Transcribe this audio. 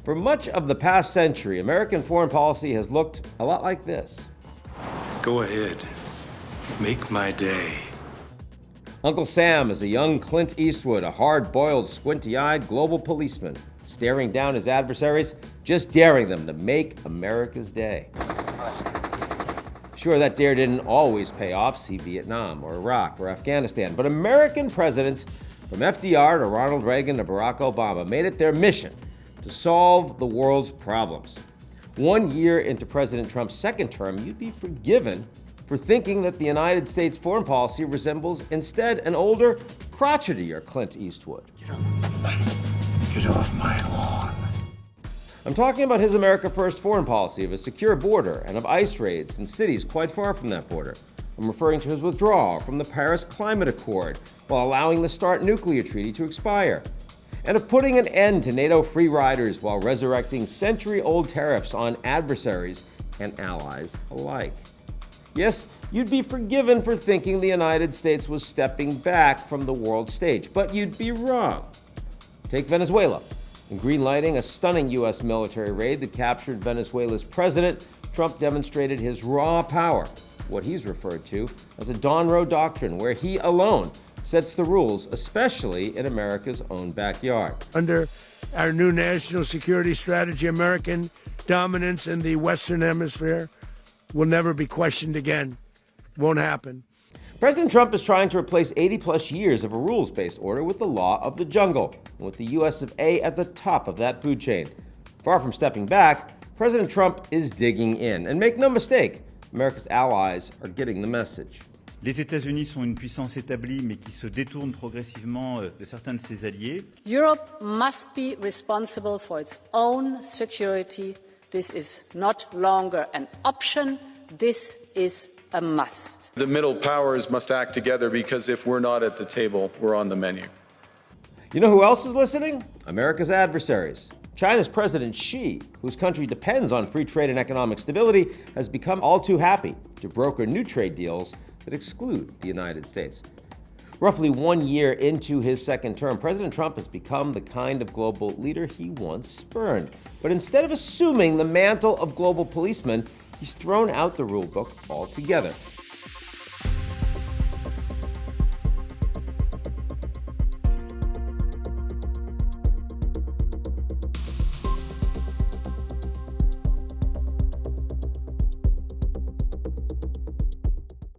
For much of the past century, American foreign policy has looked a lot like this. Go ahead. Make my day. Uncle Sam is a young Clint Eastwood, a hard-boiled, squinty-eyed global policeman, staring down his adversaries, just daring them to make America's day. Sure, that dare didn't always pay off, see Vietnam or Iraq or Afghanistan, but American presidents, from FDR to Ronald Reagan to Barack Obama, made it their mission to solve the world's problems. 1 year into President Trump's second term, you'd be forgiven for thinking that the United States foreign policy resembles instead an older, crotchetier Clint Eastwood. Get off my lawn. I'm talking about his America First foreign policy of a secure border and of ICE raids in cities quite far from that border. I'm referring to his withdrawal from the Paris Climate Accord while allowing the START nuclear treaty to expire, and of putting an end to NATO free riders while resurrecting century-old tariffs on adversaries and allies alike. Yes, you'd be forgiven for thinking the United States was stepping back from the world stage, but you'd be wrong. Take Venezuela. In greenlighting a stunning U.S. military raid that captured Venezuela's president, Trump demonstrated his raw power, what he's referred to as a Donroe doctrine, where he alone sets the rules, especially in America's own backyard. Under our new national security strategy, American dominance in the Western Hemisphere will never be questioned again. Won't happen. President Trump is trying to replace 80-plus years of a rules-based order with the law of the jungle, and with the U.S. of A. at the top of that food chain. Far from stepping back, President Trump is digging in. And make no mistake, America's allies are getting the message. Les États-Unis sont une puissance établie, mais qui se détourne progressivement de certains de ses alliés. Europe must be responsible for its own security. This is not longer an option. This is a must. The middle powers must act together because if we're not at the table, we're on the menu. You know who else is listening? America's adversaries. China's President Xi, whose country depends on free trade and economic stability, has become all too happy to broker new trade deals that exclude the United States. Roughly 1 year into his second term, President Trump has become the kind of global leader he once spurned. But instead of assuming the mantle of global policeman, he's thrown out the rule book altogether.